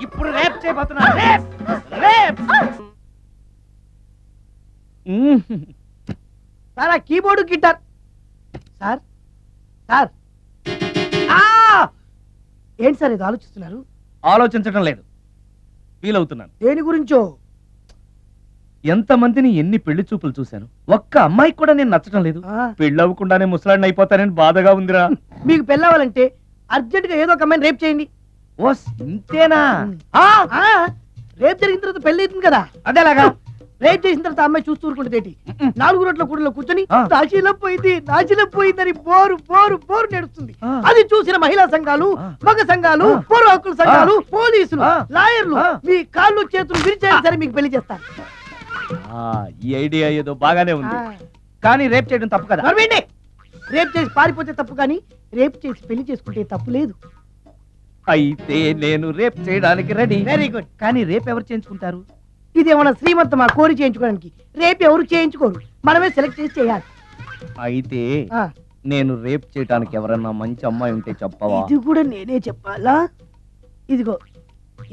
ఇప్పుడు రేప్ చేయబోతున్నా. Rap rap. Sir ఆ కీబోర్డు గిటార్ సార్ సార్ ఏంటి సార్ ఇది ఆలోచిస్తున్నారు? ఆలోచించడం లేదు, ఫీల్ అవుతున్నాను. దేని గురించో? ఎంతమందిని ఎన్ని పెళ్లి చూపులు చూశాను, ఒక్క అమ్మాయికి కూడా నేను నచ్చడం లేదు. పెళ్లి అవ్వకుండానే ముసలాడిని అయిపోతానని బాధగా ఉందిరా. మీకు పెళ్ళవాలంటే అర్జెంట్ గా ఏదో ఒక అమ్మాయిని రేప్ చేయండి. ఓ ఇంతేనా? రేప్ జరిగిన తర్వాత పెళ్లి అవుతుంది కదా, అదేలాగా. రేప్ చేసిన తర్వాత అమ్మాయి చూస్తూ ఊరుకుంటుంది. 4 రోడ్ల కూడలో కూర్చొని నాశీలపోయిందని బోరు బోరు బోరు నడుస్తుంది. అది చూసిన మహిళా సంఘాలు, మగ సంఘాలు, పౌర హక్కుల సంఘాలు, పోలీసులు, లాయర్లు మీ కాళ్ళు చేతులు విరిచేయాలి సరే మీకు పెళ్లి చేస్తారు. ఈ ఐడియా ఏదో బాగానే ఉంది, కానీ రేప్ చేయడం తప్పు కదా. రేప్ చేసి పారిపోతే తప్పు, కానీ రేప్ చేసి పెళ్లి చేసుకుంటే తప్పు లేదు. అయితే నేను రేప్ చేయడానికి రెడీ. Very good. కానీ రేప్ ఎవరు చేయించుకుంటారు? ఇదేమన్నా శ్రీమంతమా కోరి చేయించుకోవడానికి? రేపు ఎవరు చేయించుకోరు, మనమే సెలెక్ట్ చేసి చేయాలి. అయితే నేను రేప్ చేయడానికి ఎవరన్నా మంచి అమ్మాయి ఉంటే చెప్పవా? ఇది కూడా నేనే చెప్పాలా? ఇదిగో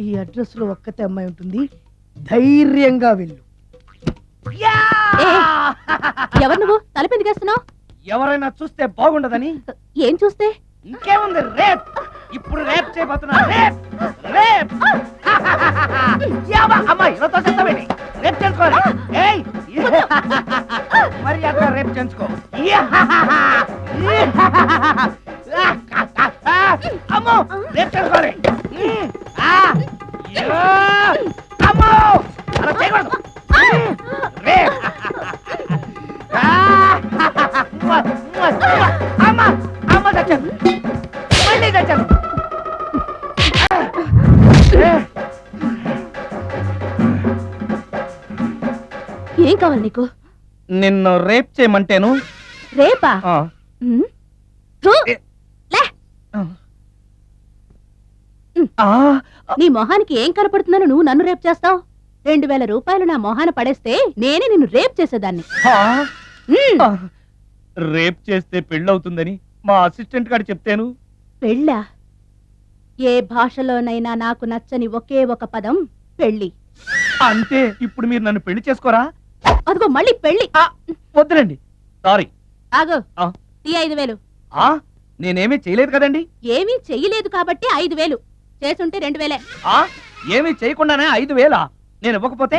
ఈ అడ్రస్ లో ఒక్కతే అమ్మాయి ఉంటుంది, ధైర్యంగా వెళ్ళు. ఎవరు నువ్వు? తలపెందుకేస్తున్నావు? ఎవరైనా చూస్తే బాగుండదని. ఏం చూస్తే? ఇంకేముంది, రేప్. ఇప్పుడు రేప్ చేయబోతున్నా. Rap rap. అమ్మాయి రేప్ చేసుకోవాలి. మరి అక్కడ రేప్ చేయించుకో. అమ్మో రేప్ చేసుకోవాలి. అమ్మో అలా చేయకూడదు. రేప్. అమ్మ అమ్మ చచ్చాను, మళ్ళీ చచ్చాను. ఏం కావాలి నీకు? నిన్ను రేప్ చేయమంటేను. రేపా? నీ మొహానికి ఏం కనపడుతుందని నువ్వు నన్ను రేప్ చేస్తావు? 2000 రూపాయలు నా మొహాన పడేస్తే నేనే నిన్ను రేప్ చేసేదాన్ని. రేప్ చేస్తే పెళ్ళవుతుందని మా అసిస్టెంట్ గారు చెప్తాను. పెళ్ళా? ఏ భాషలోనైనా నాకు నచ్చని ఒకే ఒక పదం పెళ్లి. అంటే ఇప్పుడు మీరు నన్ను పెళ్లి చేసుకోరా? అదిగో మళ్ళీ పెళ్లి. వద్దులండి, సారీ. ఆగో, ఈ 5000. నేనేమీ చేయలేదు కదండి. ఏమీ చెయ్యలేదు కాబట్టి 5000. చేసుంటే 2000. ఏమీ చేయకుండానే 5000? నేను ఇవ్వకపోతే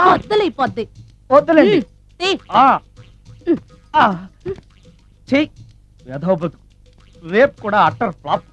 వద్దులైపోద్ది. వద్దులేండి. చెయ్యి. వెధవ బతుకు. రేప్ కూడా అట్టర్ ఫ్లాప్.